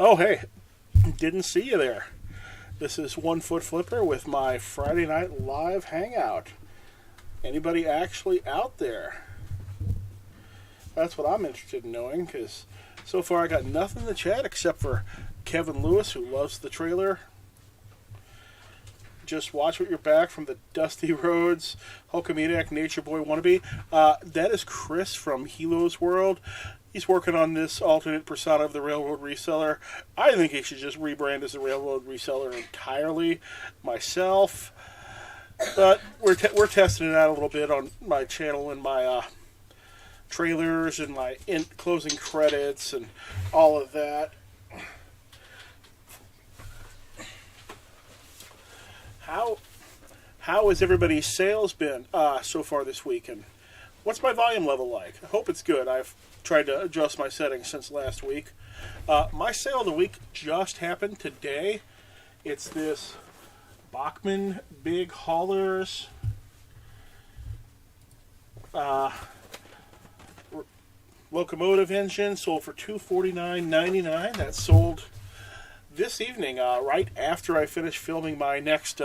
Oh, hey, didn't see you there. This is One Foot Flipper with my Friday night live hangout. Anybody actually out there? That's what I'm interested in knowing, because so far I got nothing in the chat except for Kevin Lewis, who loves the trailer. Just watch what you're back from the Dusty Roads, Hulkamaniac, Nature Boy wannabe. That is Chris from Helo's World. He's working on this alternate persona of the Railroad Reseller. I think he should just rebrand as the Railroad Reseller entirely myself. But we're testing it out a little bit on my channel and my trailers and my closing credits and all of that. How has everybody's sales been so far this week? And what's my volume level like? I hope it's good. I've tried to adjust my settings since last week. My sale of the week just happened today. It's this Bachmann Big Haulers locomotive engine, sold for $249.99. That sold this evening, right after I finish filming my next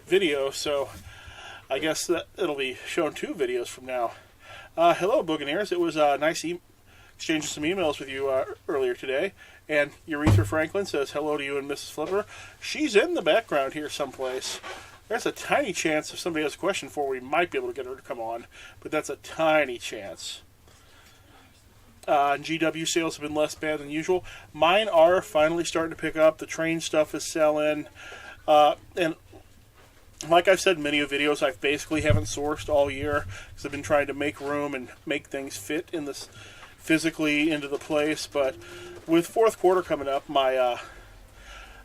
video, so I guess that it'll be shown 2 videos from now. Hello, Buccaneers. It was nice exchanging some emails with you earlier today. And Urethra Franklin says hello to you and Mrs. Flipper. She's in the background here someplace. There's a tiny chance if somebody has a question for her, we might be able to get her to come on, but that's a tiny chance. GW sales have been less bad than usual. Mine are finally starting to pick up. The train stuff is selling. And like I've said in many videos, I basically haven't sourced all year because I've been trying to make room and make things fit in this physically into the place. But with fourth quarter coming up,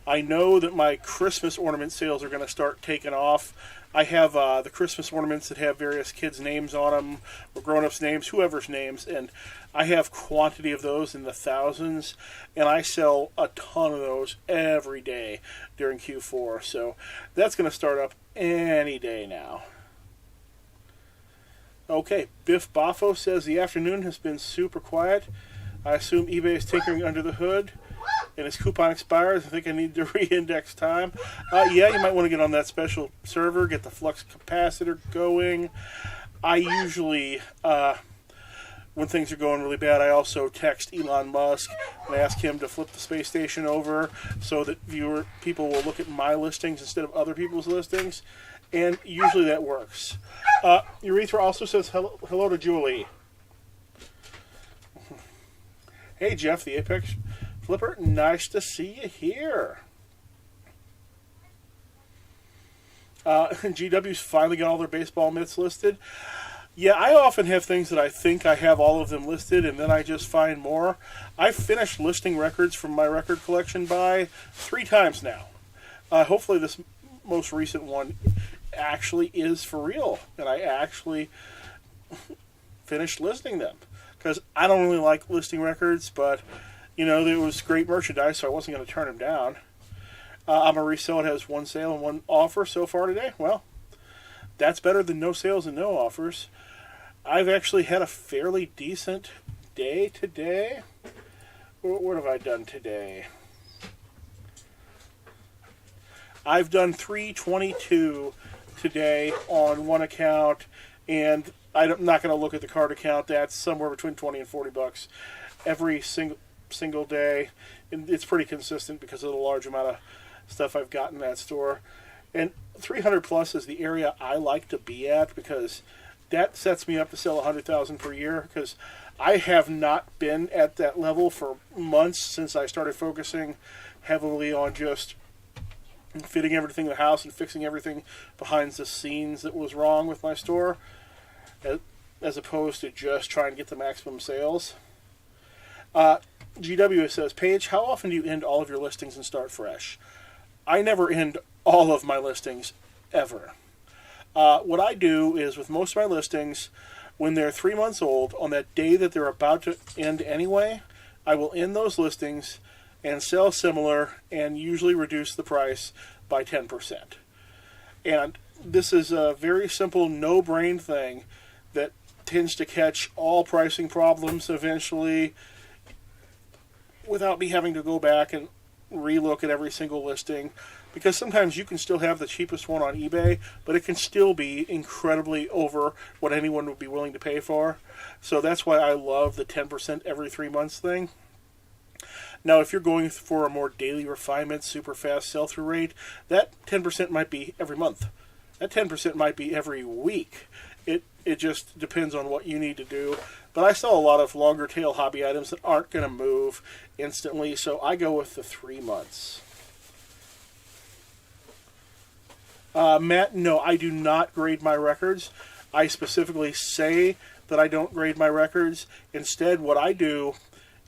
I know that my Christmas ornament sales are going to start taking off. I have the Christmas ornaments that have various kids' names on them, or grown-ups' names, whoever's names, and I have quantity of those in the thousands, and I sell a ton of those every day during Q4, so that's going to start up any day now. Okay, Biff Boffo says the afternoon has been super quiet. I assume eBay is tinkering under the hood, and his coupon expires. I think I need to re-index time. Yeah, you might want to get on that special server, get the flux capacitor going. I usually, when things are going really bad, I also text Elon Musk and ask him to flip the space station over so that people will look at my listings instead of other people's listings, and usually that works. Urethra also says hello to Julie. Hey, Jeff, the Apex Flipper, nice to see you here. GW's finally got all their baseball mitts listed. Yeah, I often have things that I think I have all of them listed, and then I just find more. I've finished listing records from my record collection by 3 times now. Hopefully this most recent one actually is for real, and I actually finished listing them. Because I don't really like listing records, but you know, there was great merchandise, so I wasn't going to turn them down. I'm a reseller that has 1 sale and 1 offer so far today. Well, that's better than no sales and no offers. I've actually had a fairly decent day today. What have I done today? I've done 322 today on one account, and I'm not going to look at the card account. That's somewhere between $20 and $40 every single day, and it's pretty consistent because of the large amount of stuff I've got in that store. And 300 plus is the area I like to be at, because that sets me up to sell 100,000 per year, because I have not been at that level for months since I started focusing heavily on just fitting everything in the house and fixing everything behind the scenes that was wrong with my store, as opposed to just trying to get the maximum sales. GW says, Paige, how often do you end all of your listings and start fresh? I never end all of my listings, ever. What I do is, with most of my listings, when they're 3 months old, on that day that they're about to end anyway, I will end those listings and sell similar, and usually reduce the price by 10%. And this is a very simple, no-brain thing that tends to catch all pricing problems eventually. without me having to go back and relook at every single listing, because sometimes you can still have the cheapest one on eBay, but it can still be incredibly over what anyone would be willing to pay for. So that's why I love the 10% every 3 months thing. Now, if you're going for a more daily refinement, super fast sell-through rate, that 10% might be every month. That 10% might be every week. It just depends on what you need to do. But I sell a lot of longer tail hobby items that aren't going to move instantly, so I go with the 3 months. Matt, no, I do not grade my records. I specifically say that I don't grade my records. Instead, what I do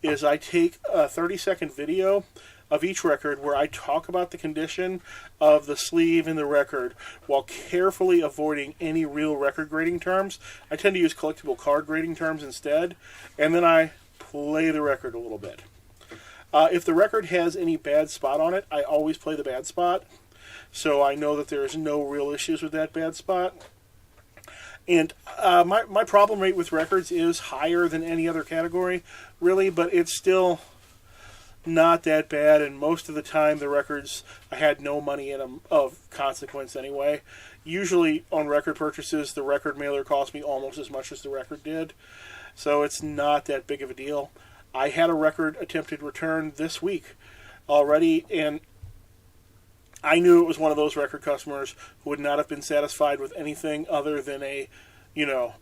is I take a 30-second video of each record where I talk about the condition of the sleeve in the record while carefully avoiding any real record grading terms. I tend to use collectible card grading terms instead, and then I play the record a little bit. If the record has any bad spot on it, I always play the bad spot, so I know that there's no real issues with that bad spot. And my problem rate with records is higher than any other category, really, but it's still not that bad, and most of the time the records, I had no money in them of consequence anyway. Usually on record purchases, the record mailer cost me almost as much as the record did, so it's not that big of a deal. I had a record attempted return this week already, and I knew it was one of those record customers who would not have been satisfied with anything other than they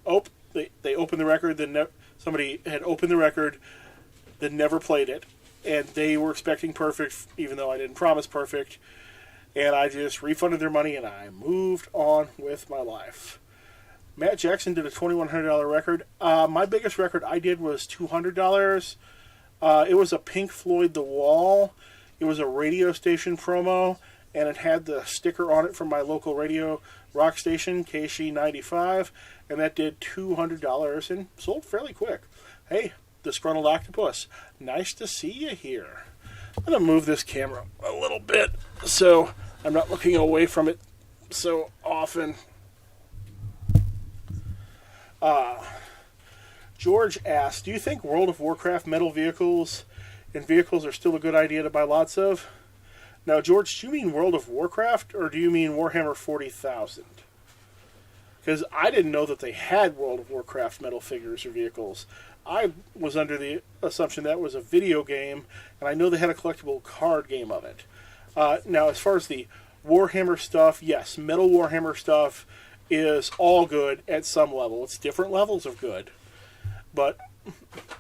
opened the record, then somebody had opened the record, then never played it, and they were expecting perfect, even though I didn't promise perfect, and I just refunded their money and I moved on with my life. Matt Jackson did a $2,100 record. My biggest record I did was $200. It was a Pink Floyd The Wall. It was a radio station promo, and it had the sticker on it from my local radio rock station, KC95, and that did $200 and sold fairly quick. Hey, Disgruntled Octopus, nice to see you here. I'm going to move this camera a little bit so I'm not looking away from it so often. George asked, do you think World of Warcraft metal vehicles and vehicles are still a good idea to buy lots of? Now, George, do you mean World of Warcraft, or do you mean Warhammer 40,000? Because I didn't know that they had World of Warcraft metal figures or vehicles. I was under the assumption that was a video game, and I know they had a collectible card game of it. Now, as far as the Warhammer stuff, yes, metal Warhammer stuff is all good at some level. It's different levels of good. But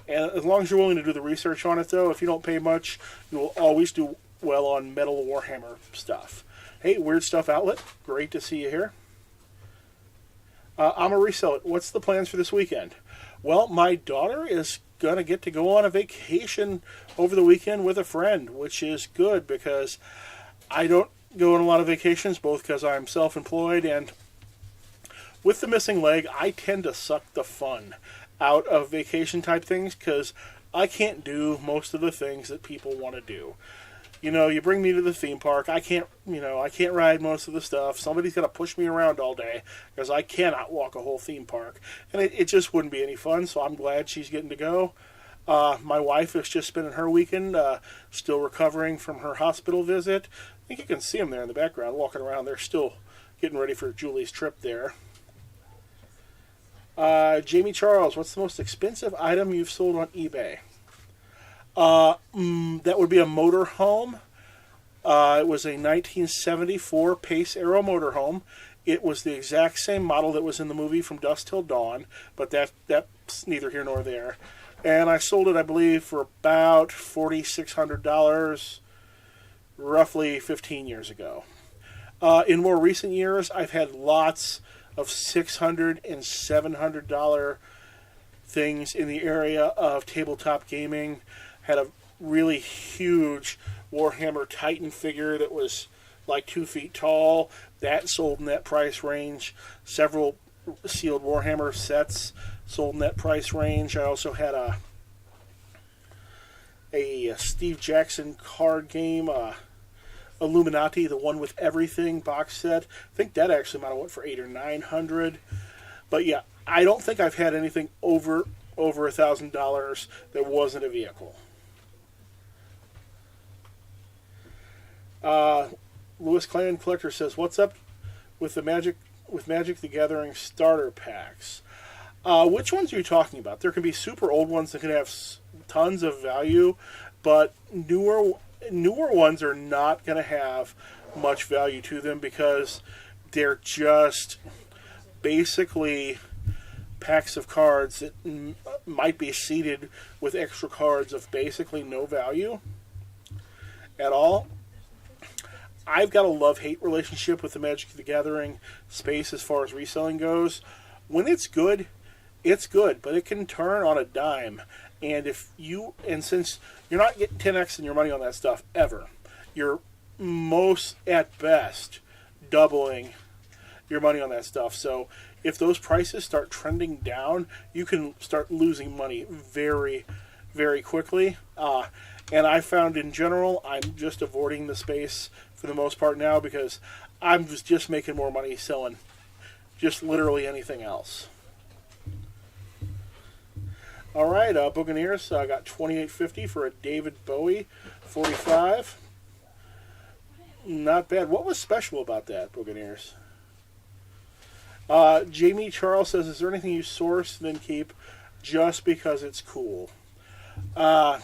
as long as you're willing to do the research on it, though, if you don't pay much, you will always do well on metal Warhammer stuff. Hey, Weird Stuff Outlet, great to see you here. I'm a reseller. What's the plans for this weekend? Well, my daughter is going to get to go on a vacation over the weekend with a friend, which is good because I don't go on a lot of vacations, both because I'm self-employed and with the missing leg, I tend to suck the fun out of vacation type things because I can't do most of the things that people want to do. You know, you bring me to the theme park, I can't ride most of the stuff. Somebody's got to push me around all day because I cannot walk a whole theme park. And it just wouldn't be any fun, so I'm glad she's getting to go. My wife is just spending her weekend still recovering from her hospital visit. I think you can see them there in the background walking around. They're still getting ready for Julie's trip there. Jamie Charles, what's the most expensive item you've sold on eBay? That would be a motorhome. It was a 1974 Pace Aero motorhome. It was the exact same model that was in the movie From Dusk Till Dawn, but that's neither here nor there. And I sold it, I believe, for about $4,600, roughly 15 years ago. In more recent years, I've had lots of $600 and $700 things in the area of tabletop gaming. Had a really huge Warhammer Titan figure that was like 2 feet tall. That sold in that price range. Several sealed Warhammer sets sold in that price range. I also had a Steve Jackson card game, Illuminati, the one with everything box set. I think that actually might have went for $800 or $900. But yeah, I don't think I've had anything over $1,000 that wasn't a vehicle. Lewis Clan Collector says, "What's up with Magic the Gathering starter packs? Which ones are you talking about? There can be super old ones that can have tons of value, but newer ones are not going to have much value to them because they're just basically packs of cards that might be seeded with extra cards of basically no value at all." I've got a love-hate relationship with the Magic the Gathering space as far as reselling goes. When it's good, but it can turn on a dime. And since you're not getting 10x in your money on that stuff ever, you're most at best doubling your money on that stuff. So if those prices start trending down, you can start losing money very, very quickly. And I found in general, I'm just avoiding the space for the most part now because I'm just making more money selling just literally anything else. All right, Buccaneers, I got $28.50 for a David Bowie 45. Not bad. What was special about that, Buccaneers? Jamie Charles says, "Is there anything you source then keep just because it's cool?" I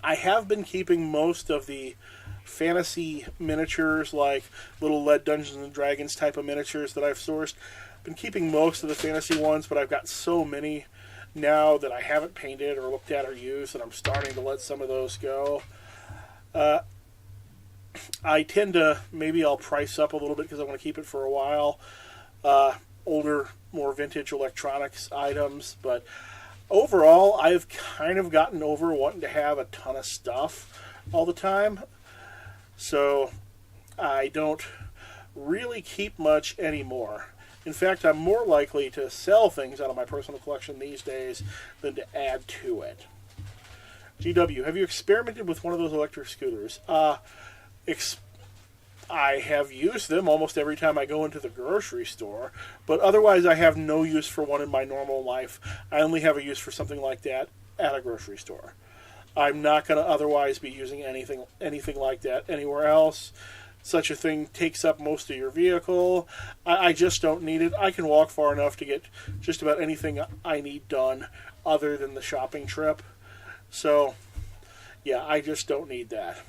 have been keeping most of the fantasy miniatures, like little lead Dungeons and Dragons type of miniatures that I've sourced. Been keeping most of the fantasy ones, but I've got so many now that I haven't painted or looked at or used that I'm starting to let some of those go. I tend to, maybe I'll price up a little bit because I want to keep it for a while. Older, more vintage electronics items, but overall, I've kind of gotten over wanting to have a ton of stuff all the time. So I don't really keep much anymore. In fact, I'm more likely to sell things out of my personal collection these days than to add to it. GW, have you experimented with one of those electric scooters? I have used them almost every time I go into the grocery store, but otherwise I have no use for one in my normal life. I only have a use for something like that at a grocery store. I'm not going to otherwise be using anything like that anywhere else. Such a thing takes up most of your vehicle. I just don't need it. I can walk far enough to get just about anything I need done other than the shopping trip. So, yeah, I just don't need that.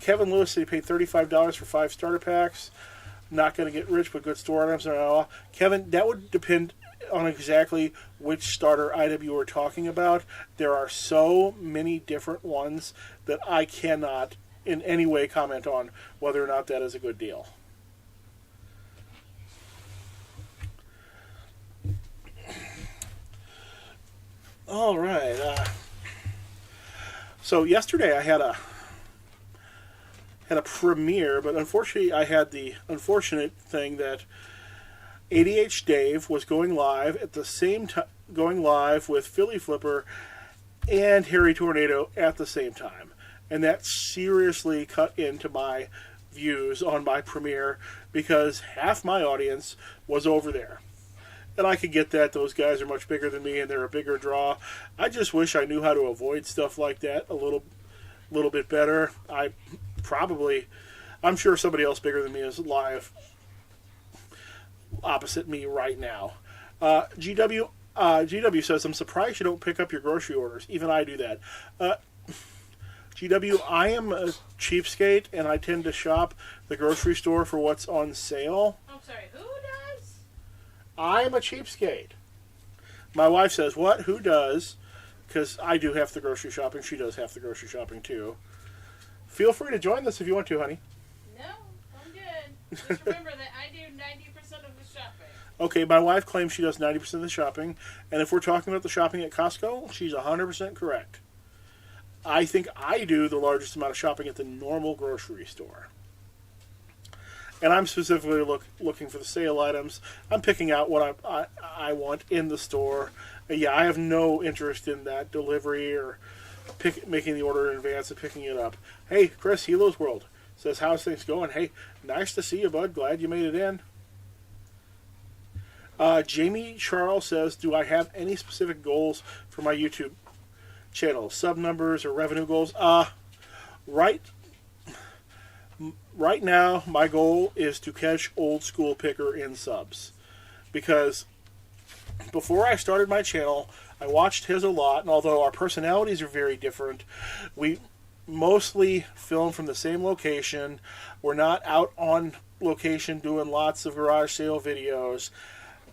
Kevin Lewis said he paid $35 for 5 starter packs. Not going to get rich, but good store items. Kevin, that would depend on exactly which starter item you were talking about. There are so many different ones that I cannot in any way comment on whether or not that is a good deal. All right. So yesterday I had a premiere, but unfortunately I had the unfortunate thing that ADH Dave was going live at the same time, going live with Philly Flipper and Harry Tornado at the same time, and that seriously cut into my views on my premiere because half my audience was over there. And I could get that. Those guys are much bigger than me and they're a bigger draw. I just wish I knew how to avoid stuff like that a little bit better. I'm sure somebody else bigger than me is live opposite me right now. GW says, "I'm surprised you don't pick up your grocery orders." Even I do that. GW, I am a cheapskate, and I tend to shop the grocery store for what's on sale. I'm sorry, who does? I'm a cheapskate. My wife says, "What? Who does?" Because I do half the grocery shopping. She does half the grocery shopping, too. Feel free to join us if you want to, honey. No, I'm good. Just remember that I do 90% of the shopping. Okay, my wife claims she does 90% of the shopping, and if we're talking about the shopping at Costco, she's 100% correct. I think I do the largest amount of shopping at the normal grocery store. And I'm specifically looking for the sale items. I'm picking out what I want in the store. Yeah, I have no interest in that delivery or making the order in advance and picking it up. Hey, Chris, Helo's World says, "How's things going?" Hey, nice to see you, bud. Glad you made it in. Jamie Charles says, "Do I have any specific goals for my YouTube channel, sub numbers or revenue goals. Right right now, my goal is to catch Old School Picker in subs, because before I started my channel, I watched his a lot, and although our personalities are very different, we mostly film from the same location. We're not out on location doing lots of garage sale videos.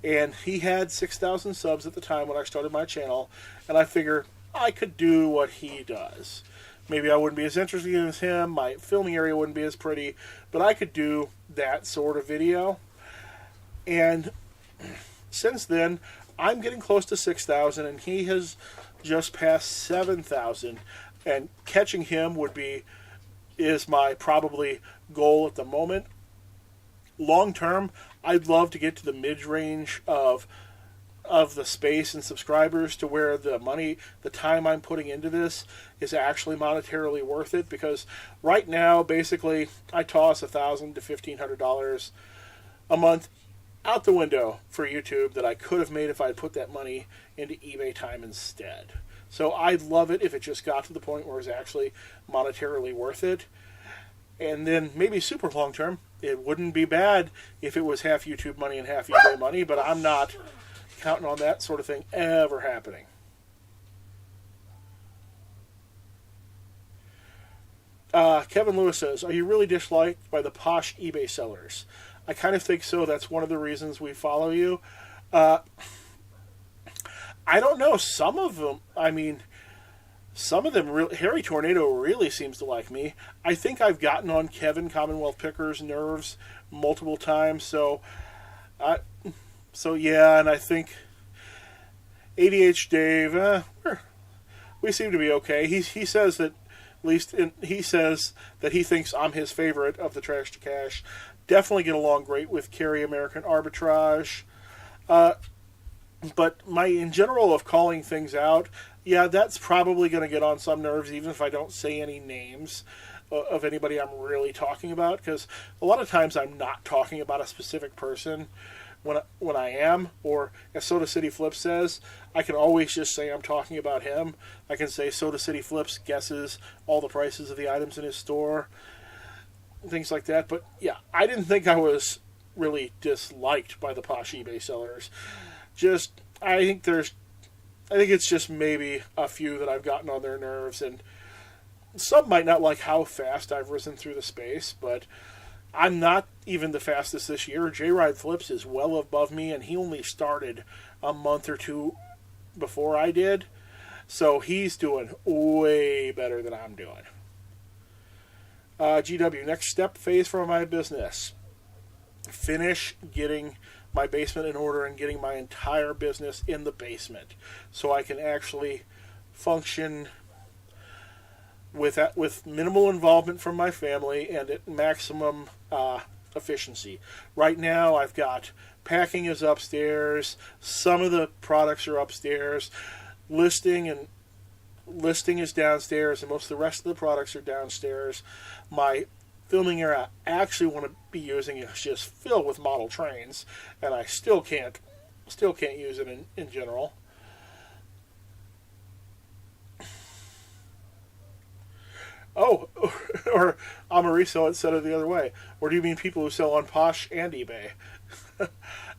And he had 6,000 subs at the time when I started my channel, and I figure I could do what he does. Maybe I wouldn't be as interesting as him, my filming area wouldn't be as pretty, but I could do that sort of video. And since then, I'm getting close to 6,000, and he has just passed 7,000. And catching him is my probably goal at the moment. Long term, I'd love to get to the mid-range of the space and subscribers to where the time I'm putting into this is actually monetarily worth it. Because right now, basically, I toss $1,000 to $1,500 a month out the window for YouTube that I could have made if I'd put that money into eBay time instead. So I'd love it if it just got to the point where it's actually monetarily worth it. And then maybe super long term, it wouldn't be bad if it was half YouTube money and half eBay money, but I'm not counting on that sort of thing ever happening. Kevin Lewis says, are you really disliked by the posh eBay sellers? I kind of think so. That's one of the reasons we follow you. I don't know. Some of them, Harry Tornado really seems to like me. I think I've gotten on Kevin Commonwealth Picker's nerves multiple times. So yeah, and I think ADH Dave, we seem to be okay. He says that he says that he thinks I'm his favorite of the Trash to Cash. Definitely get along great with Carry American Arbitrage. But in general of calling things out, yeah, that's probably going to get on some nerves, even if I don't say any names of anybody I'm really talking about, because a lot of times I'm not talking about a specific person when I am, or as Soda City Flips says, I can always just say I'm talking about him. I can say Soda City Flips guesses all the prices of the items in his store, things like that. But yeah, I didn't think I was really disliked by the posh eBay sellers. I think it's just maybe a few that I've gotten on their nerves, and some might not like how fast I've risen through the space, but I'm not even the fastest this year. J-Ride Flips is well above me, and he only started a month or two before I did, so he's doing way better than I'm doing. GW, next step phase for my business. Finish getting my basement in order and getting my entire business in the basement so I can actually function with minimal involvement from my family and at maximum efficiency. Right now I've got packing is upstairs, some of the products are upstairs, listing is downstairs, and most of the rest of the products are downstairs. My filming area I actually want to be using is just filled with model trains, and I still can't use it in general. Oh, or Amariso said it the other way. Or do you mean people who sell on Posh and eBay?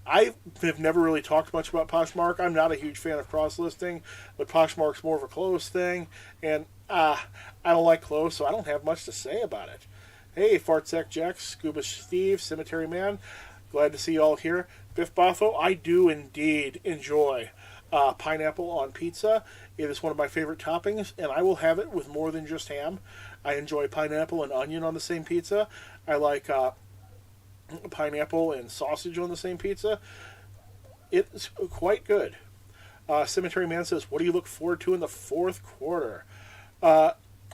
I have never really talked much about Poshmark. I'm not a huge fan of cross-listing, but Poshmark's more of a clothes thing, and I don't like clothes, so I don't have much to say about it. Hey, Fartsec Jack, Scuba Steve, Cemetery Man, glad to see you all here. Biff Boffo, I do indeed enjoy pineapple on pizza. It is one of my favorite toppings, and I will have it with more than just ham. I enjoy pineapple and onion on the same pizza. I like pineapple and sausage on the same pizza. It's quite good. Cemetery Man says, what do you look forward to in the fourth quarter?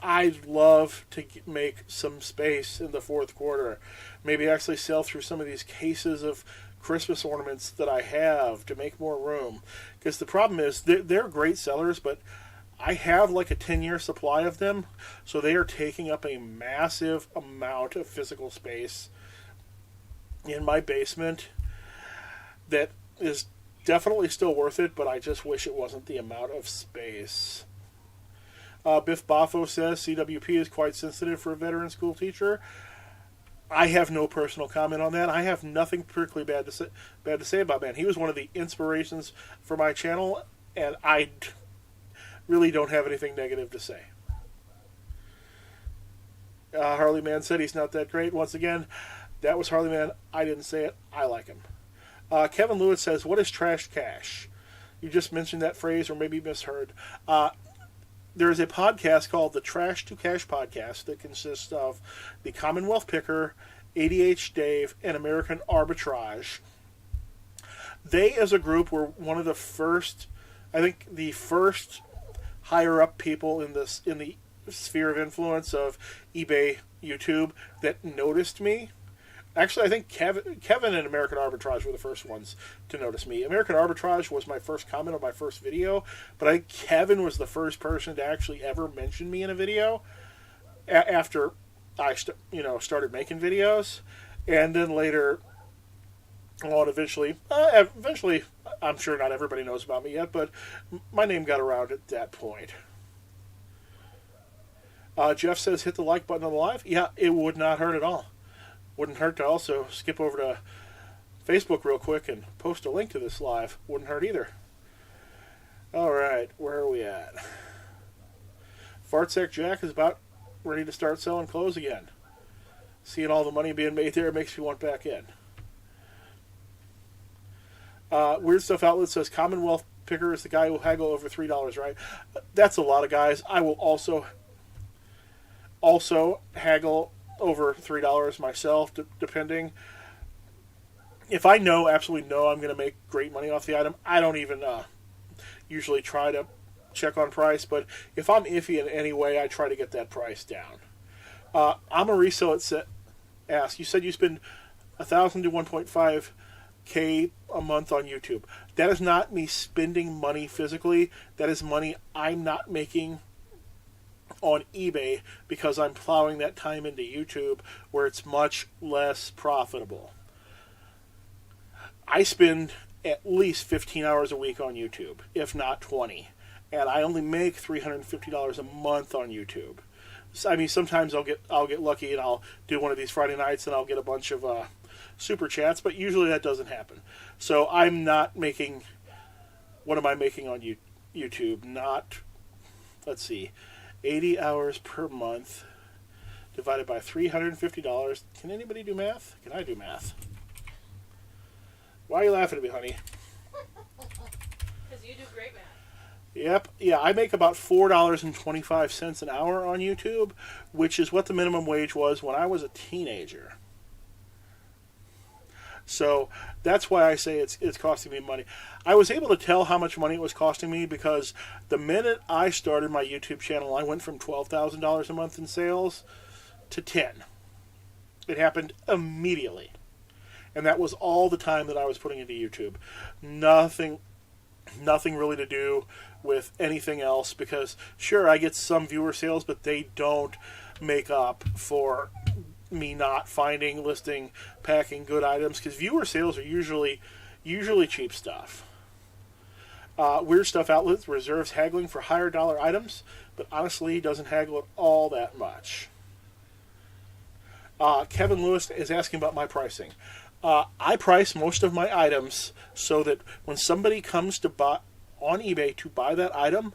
I'd love to make some space in the fourth quarter. Maybe actually sell through some of these cases of Christmas ornaments that I have to make more room. Because the problem is, they're great sellers, but I have like a 10-year supply of them, so they are taking up a massive amount of physical space in my basement that is definitely still worth it, but I just wish it wasn't the amount of space. Biff Boffo says CWP is quite sensitive for a veteran school teacher. I have no personal comment on that. I have nothing particularly bad to say about man. He was one of the inspirations for my channel, and I really don't have anything negative to say. Harley Man said he's not that great. Once again, that was Harley Man. I didn't say it. I like him. Kevin Lewis says, what is trash cash? You just mentioned that phrase or maybe misheard. There is a podcast called the Trash to Cash podcast that consists of the Commonwealth Picker, ADH Dave, and American Arbitrage. They, as a group, were one of the first, I think, the first higher up people in the sphere of influence of eBay, YouTube that noticed me. Actually, I think Kevin and American Arbitrage were the first ones to notice me. American Arbitrage was my first comment on my first video, but I think Kevin was the first person to actually ever mention me in a video after I started making videos. And then later on, eventually, I'm sure not everybody knows about me yet, but my name got around at that point. Jeff says, hit the like button on the live. Yeah, it would not hurt at all. Wouldn't hurt to also skip over to Facebook real quick and post a link to this live. Wouldn't hurt either. All right, where are we at? Fartsack Jack is about ready to start selling clothes again. Seeing all the money being made there makes me want back in. Weird Stuff Outlet says Commonwealth Picker is the guy who will haggle over $3, right? That's a lot of guys. I will also haggle over $3 myself, depending. If I absolutely know I'm going to make great money off the item, I don't even usually try to check on price. But if I'm iffy in any way, I try to get that price down. I'm a reseller. Ask, you said you spend $1,000 to $1.5K a month on YouTube. That is not me spending money physically. That is money I'm not making on eBay because I'm plowing that time into YouTube where it's much less profitable. I spend at least 15 hours a week on YouTube, if not 20, and I only make $350 a month on YouTube. I mean, sometimes I'll get lucky and I'll do one of these Friday nights and I'll get a bunch of super chats, but usually that doesn't happen. So I'm not making. What am I making on YouTube? Not. Let's see. 80 hours per month divided by $350. Can anybody do math? Can I do math? Why are you laughing at me, honey? Because you do great math. Yep. Yeah, I make about $4.25 an hour on YouTube, which is what the minimum wage was when I was a teenager. So that's why I say it's costing me money. I was able to tell how much money it was costing me because the minute I started my YouTube channel, I went from $12,000 a month in sales to 10. It happened immediately. And that was all the time that I was putting into YouTube. Nothing really to do with anything else because, sure, I get some viewer sales, but they don't make up for me not finding, listing, packing good items because viewer sales are usually cheap stuff. Weird Stuff Outlet reserves haggling for higher dollar items, but honestly doesn't haggle at all that much. Kevin Lewis is asking about my pricing. I price most of my items so that when somebody comes to buy on eBay to buy that item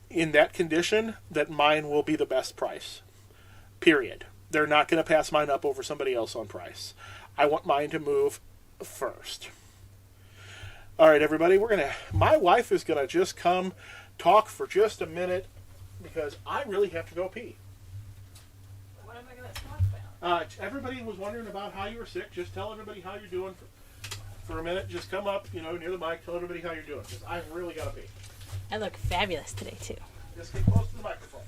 in that condition, that mine will be the best price. Period. They're not going to pass mine up over somebody else on price. I want mine to move first. All right, everybody, my wife is going to just come talk for just a minute because I really have to go pee. What am I going to talk about? Everybody was wondering about how you were sick. Just tell everybody how you're doing for a minute. Just come up, near the mic, tell everybody how you're doing because I've really got to pee. I look fabulous today, too. Just get close to the microphone.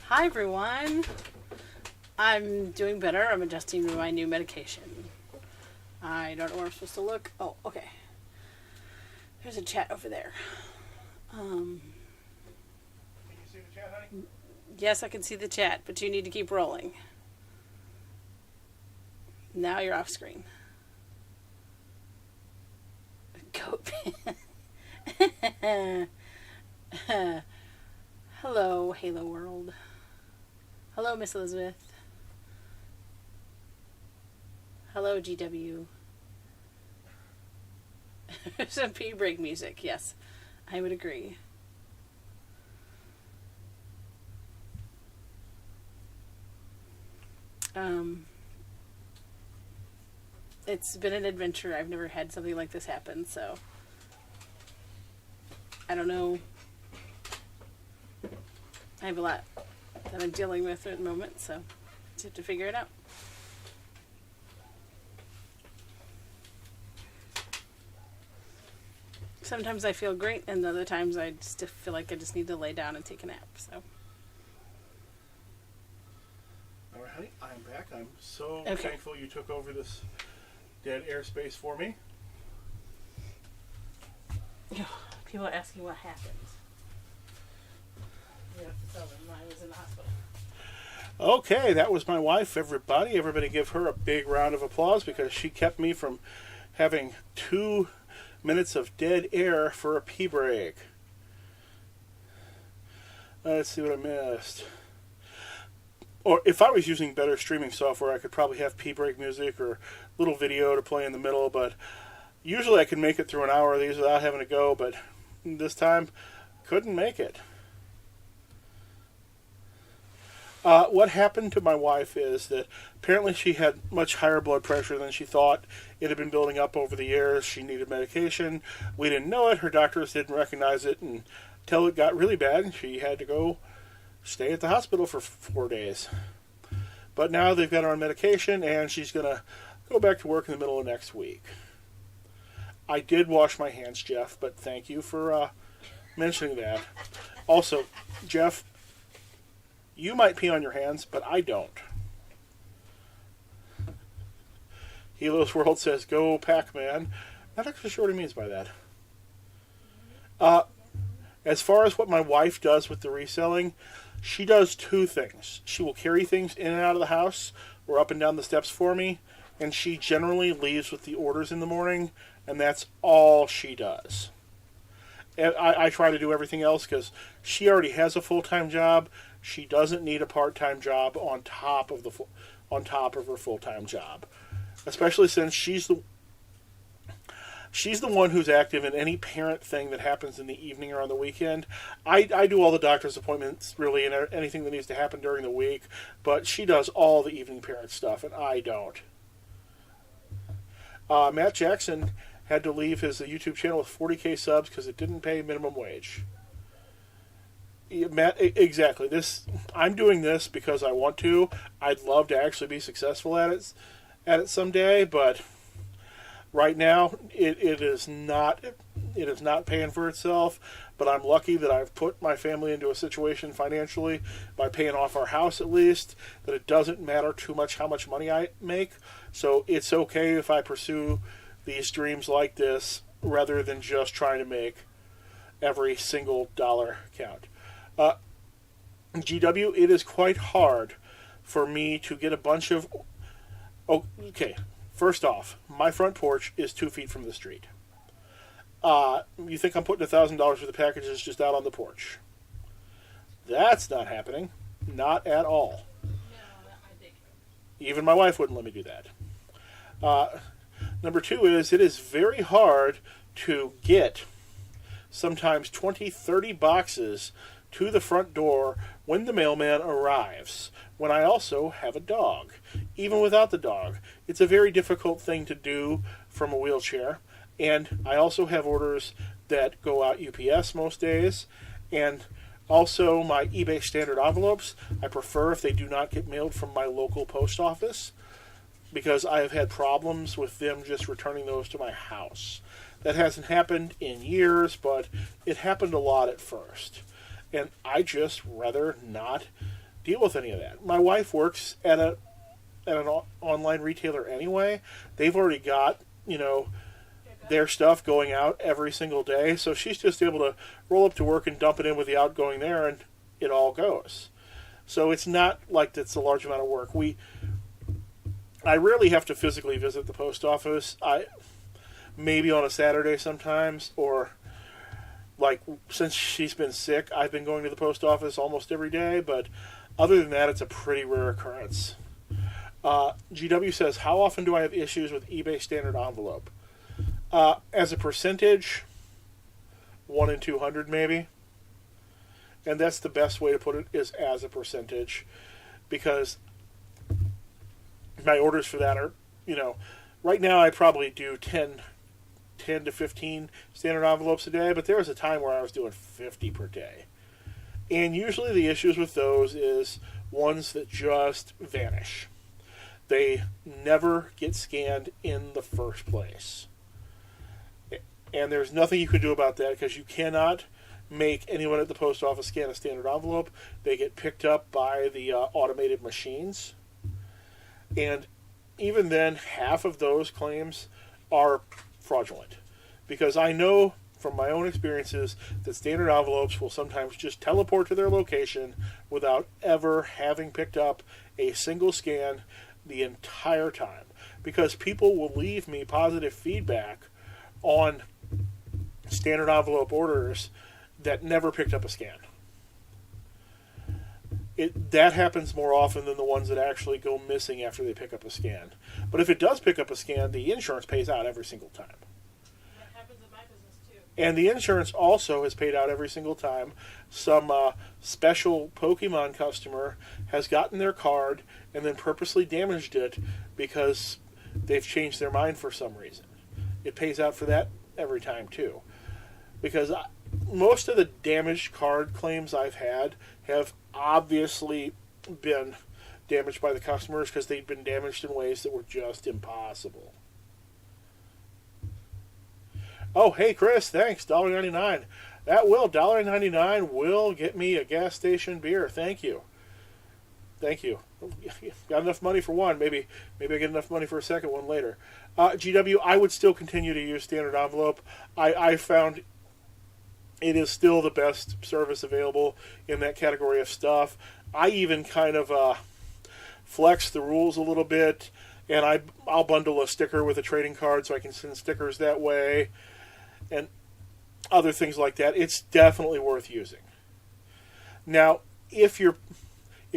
Hi, everyone. I'm doing better. I'm adjusting to my new medication. I don't know where I'm supposed to look. Oh, okay. There's a chat over there. Can you see the chat, honey? Yes, I can see the chat, but you need to keep rolling. Now you're off screen. Goat. Hello, Halo World. Hello, Miss Elizabeth. Hello, GW. Some pee break music, yes. I would agree. It's been an adventure. I've never had something like this happen, so I don't know. I have a lot that I'm dealing with at the moment, so just have to figure it out. Sometimes I feel great, and other times I just feel like I just need to lay down and take a nap. So. All right, honey, I'm back. I'm so Okay. thankful you took over this dead airspace for me. People are asking what happened. You have to tell them I was in the hospital. Okay, that was my wife, everybody. Everybody give her a big round of applause because she kept me from having 2 minutes of dead air for a pee break. Let's see what I missed. Or if I was using better streaming software, I could probably have pee break music or little video to play in the middle, but usually I can make it through an hour of these without having to go, but this time couldn't make it. What happened to my wife is that apparently she had much higher blood pressure than she thought. It had been building up over the years. She needed medication. We didn't know it. Her doctors didn't recognize it until it got really bad, and she had to go stay at the hospital for 4 days. But now they've got her on medication, and she's going to go back to work in the middle of next week. I did wash my hands, Jeff, but thank you for mentioning that. Also, Jeff, you might pee on your hands, but I don't. Helo's World says, go Pac-Man. Not actually sure what he means by that. As far as what my wife does with the reselling, she does 2 things. She will carry things in and out of the house or up and down the steps for me, and she generally leaves with the orders in the morning, and that's all she does. And I try to do everything else because she already has a full-time job. She doesn't need a part-time job on top of her full-time job, especially since she's the one who's active in any parent thing that happens in the evening or on the weekend. I do all the doctor's appointments, really, and anything that needs to happen during the week, but she does all the evening parent stuff, and I don't. Matt Jackson had to leave his YouTube channel with 40K subs because it didn't pay minimum wage. Yeah, Matt, exactly. I'm doing this because I want to. I'd love to actually be successful at it someday, but right now it is not paying for itself. But I'm lucky that I've put my family into a situation financially by paying off our house at least that it doesn't matter too much how much money I make. So it's okay if I pursue these dreams like this rather than just trying to make every single dollar count. GW, it is quite hard for me to get a bunch of... Okay, first off, my front porch is 2 feet from the street. You think I'm putting $1,000 worth of packages just out on the porch? That's not happening. Not at all. No, I think. Even my wife wouldn't let me do that. Number 2 is it is very hard to get sometimes 20, 30 boxes to the front door when the mailman arrives, when I also have a dog. Even without the dog, it's a very difficult thing to do from a wheelchair. And I also have orders that go out UPS most days. And also my eBay standard envelopes, I prefer if they do not get mailed from my local post office, because I have had problems with them just returning those to my house. That hasn't happened in years, but it happened a lot at first. And I just rather not deal with any of that. My wife works at an online retailer anyway. They've already got, their stuff going out every single day. So she's just able to roll up to work and dump it in with the outgoing there, and it all goes. So it's not like it's a large amount of work. I rarely have to physically visit the post office. Maybe on a Saturday sometimes, or like, since she's been sick, I've been going to the post office almost every day, but other than that, it's a pretty rare occurrence. GW says, how often do I have issues with eBay standard envelope? As a percentage, 1 in 200 maybe. And that's the best way to put it, is as a percentage. Because my orders for that are, right now I probably do 10 to 15 standard envelopes a day, but there was a time where I was doing 50 per day. And usually the issues with those is ones that just vanish. They never get scanned in the first place. And there's nothing you can do about that, because you cannot make anyone at the post office scan a standard envelope. They get picked up by the automated machines. And even then, half of those claims are fraudulent. Because I know from my own experiences that standard envelopes will sometimes just teleport to their location without ever having picked up a single scan the entire time. Because people will leave me positive feedback on standard envelope orders that never picked up a scan. That happens more often than the ones that actually go missing after they pick up a scan. But if it does pick up a scan, the insurance pays out every single time. That happens in my business too. And the insurance also has paid out every single time. Some special Pokemon customer has gotten their card and then purposely damaged it because they've changed their mind for some reason. It pays out for that every time too. Because most of the damaged card claims I've had have obviously been damaged by the customers because they've been damaged in ways that were just impossible. Oh, hey, Chris, thanks, $1.99. That will, $1.99 will get me a gas station beer. Thank you. Thank you. Got enough money for one. Maybe I get enough money for a second one later. GW, I would still continue to use standard envelope. I found it is still the best service available in that category of stuff. I even kind of flex the rules a little bit, and I'll bundle a sticker with a trading card so I can send stickers that way, and other things like that. It's definitely worth using. Now, it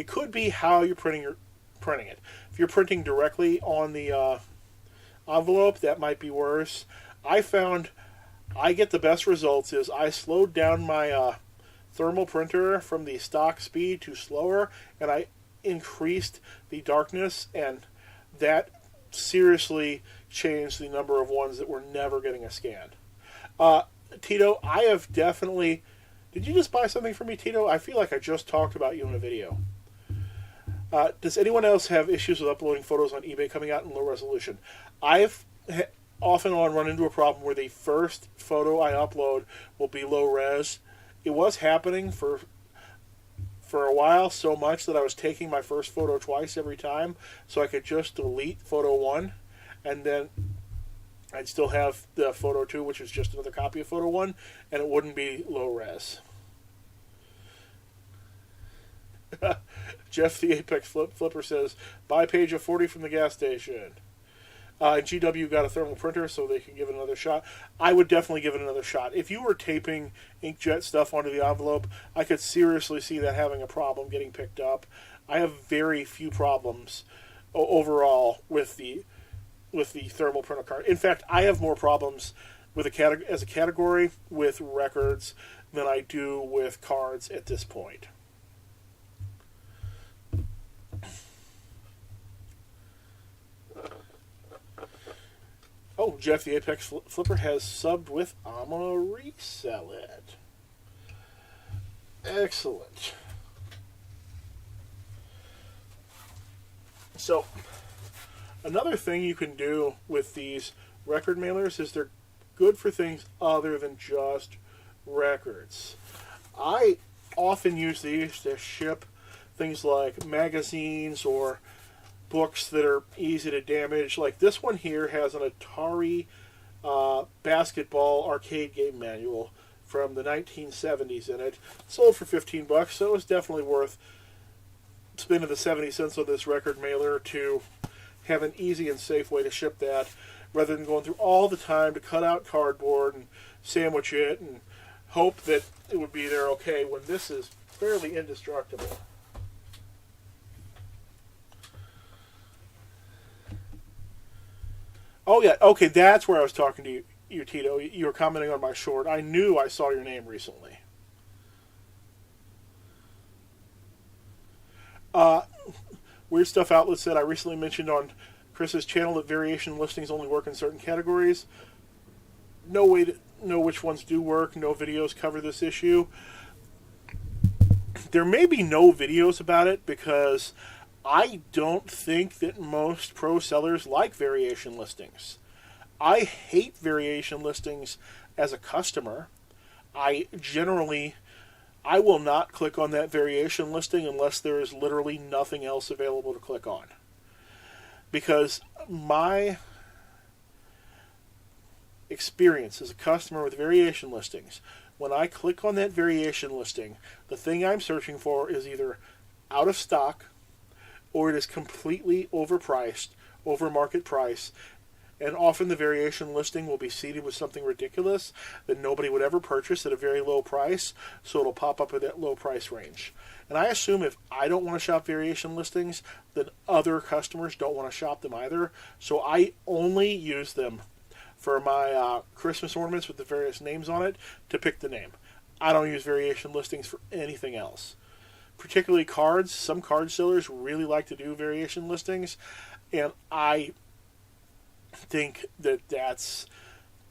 could be how you're printing it. If you're printing directly on the envelope, that might be worse. I found I get the best results is I slowed down my thermal printer from the stock speed to slower, and I increased the darkness, and that seriously changed the number of ones that were never getting a scan. Tito, I have definitely... Did you just buy something for me, Tito? I feel like I just talked about you in a video. Does anyone else have issues with uploading photos on eBay coming out in low resolution? I've off and on run into a problem where the first photo I upload will be low res. It was happening for a while, so much that I was taking my first photo twice every time, so I could just delete photo 1, and then I'd still have the photo 2, which is just another copy of photo 1, and it wouldn't be low res. Jeff the Apex Flipper says, buy page of 40 from the gas station. GW got a thermal printer, so they can give it another shot. I would definitely give it another shot. If you were taping inkjet stuff onto the envelope, I could seriously see that having a problem getting picked up. I have very few problems overall with the thermal printer card. In fact, I have more problems with as a category with records than I do with cards at this point. Oh, Jeff the Apex Flipper has subbed with I'ma resell it. Excellent. So, another thing you can do with these record mailers is they're good for things other than just records. I often use these to ship things like magazines or books that are easy to damage. Like this one here has an Atari basketball arcade game manual from the 1970s in it. Sold for $15, so it was definitely worth spending the 70 cents on this record mailer to have an easy and safe way to ship that, rather than going through all the time to cut out cardboard and sandwich it and hope that it would be there okay when this is fairly indestructible. Oh yeah, okay, that's where I was talking to you, Tito. You were commenting on my short. I knew I saw your name recently. Weird Stuff Outlet said, I recently mentioned on Chris's channel that variation listings only work in certain categories. No way to know which ones do work. No videos cover this issue. There may be no videos about it because I don't think that most pro sellers like variation listings. I hate variation listings as a customer. I will not click on that variation listing unless there is literally nothing else available to click on. Because my experience as a customer with variation listings, when I click on that variation listing, the thing I'm searching for is either out of stock or it is completely overpriced, over market price, and often the variation listing will be seeded with something ridiculous that nobody would ever purchase at a very low price, so it'll pop up at that low price range. And I assume if I don't want to shop variation listings, then other customers don't want to shop them either, so I only use them for my Christmas ornaments with the various names on it to pick the name. I don't use variation listings for anything else. Particularly cards. Some card sellers really like to do variation listings, and I think that that's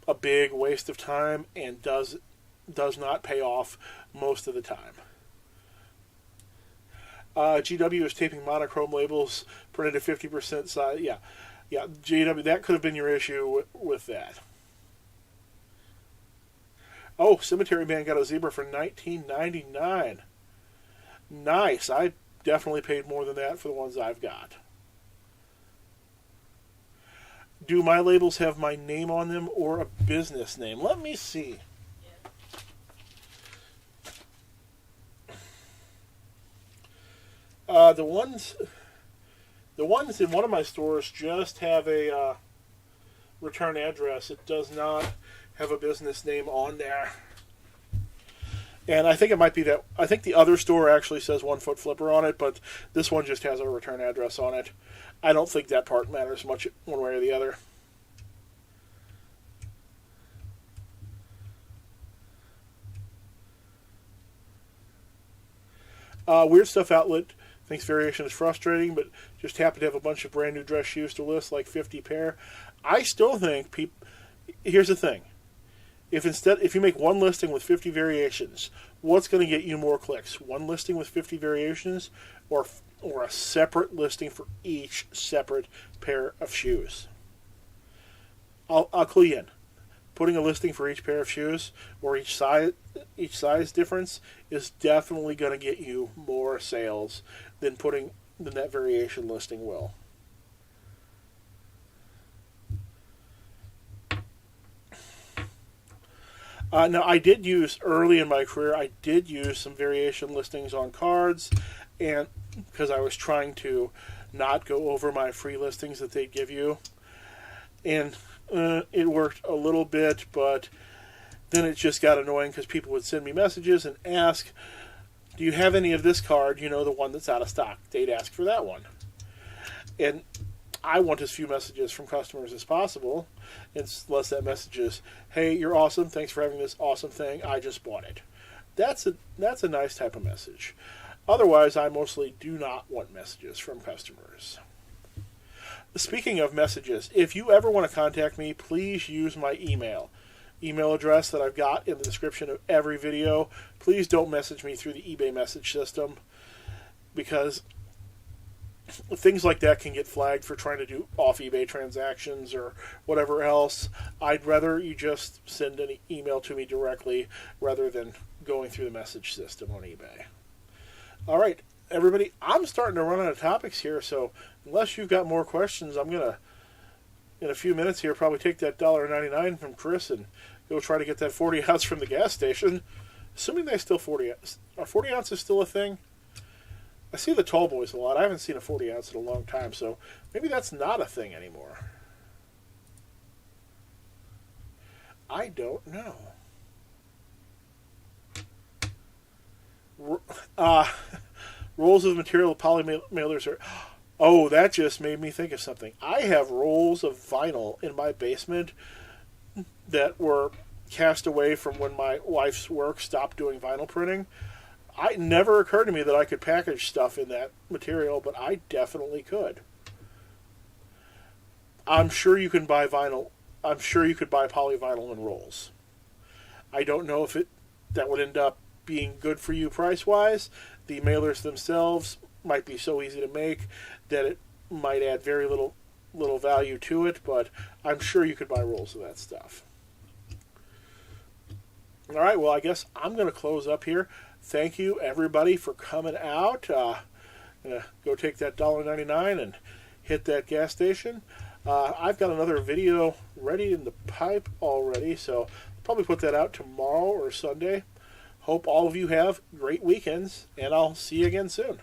a big waste of time and does not pay off most of the time. GW is taping monochrome labels printed at 50% size. Yeah, GW, that could have been your issue with that. Oh, Cemetery Man got a zebra for $19.99. Nice. I definitely paid more than that for the ones I've got. Do my labels have my name on them or a business name? Let me see. The ones in one of my stores just have a return address. It does not have a business name on there. And I think it might be that. I think the other store actually says onefootflipper on it, but this one just has a return address on it. I don't think that part matters much one way or the other. Weird Stuff Outlet thinks variation is frustrating, but just happen to have a bunch of brand new dress shoes to list, like 50 pair. I still think here's the thing. If you make one listing with 50 variations, what's going to get you more clicks? One listing with 50 variations or a separate listing for each separate pair of shoes? I'll clue you in. Putting a listing for each pair of shoes or each size difference is definitely going to get you more sales than that variation listing will. Now, early in my career, I did use some variation listings on cards, and because I was trying to not go over my free listings that they'd give you. And it worked a little bit, but then it just got annoying because people would send me messages and ask, do you have any of this card, the one that's out of stock? They'd ask for that one. And I want as few messages from customers as possible, unless that message is, hey, you're awesome, thanks for having this awesome thing, I just bought it. That's a nice type of message. Otherwise, I mostly do not want messages from customers. Speaking of messages, if you ever want to contact me, please use my email address that I've got in the description of every video. Please don't message me through the eBay message system, because things like that can get flagged for trying to do off eBay transactions or whatever else. I'd rather you just send an email to me directly rather than going through the message system on eBay. All right, everybody, I'm starting to run out of topics here, so unless you've got more questions, I'm going to, in a few minutes here, probably take that $1.99 from Chris and go try to get that 40 ounce from the gas station. Assuming they still 40 ounce. Are 40 ounces still a thing? I see the tall boys a lot. I haven't seen a 40 ounce in a long time, so maybe that's not a thing anymore. I don't know. Rolls of material poly mailers are... Oh, that just made me think of something. I have rolls of vinyl in my basement that were cast away from when my wife's work stopped doing vinyl printing. It never occurred to me that I could package stuff in that material, but I definitely could. I'm sure you can buy vinyl. I'm sure you could buy polyvinyl in rolls. I don't know if that would end up being good for you price-wise. The mailers themselves might be so easy to make that it might add very little value to it, but I'm sure you could buy rolls of that stuff. All right, well, I guess I'm going to close up here. Thank you, everybody, for coming out. I'm going to go take that $1.99 and hit that gas station. I've got another video ready in the pipe already, so I'll probably put that out tomorrow or Sunday. Hope all of you have great weekends, and I'll see you again soon.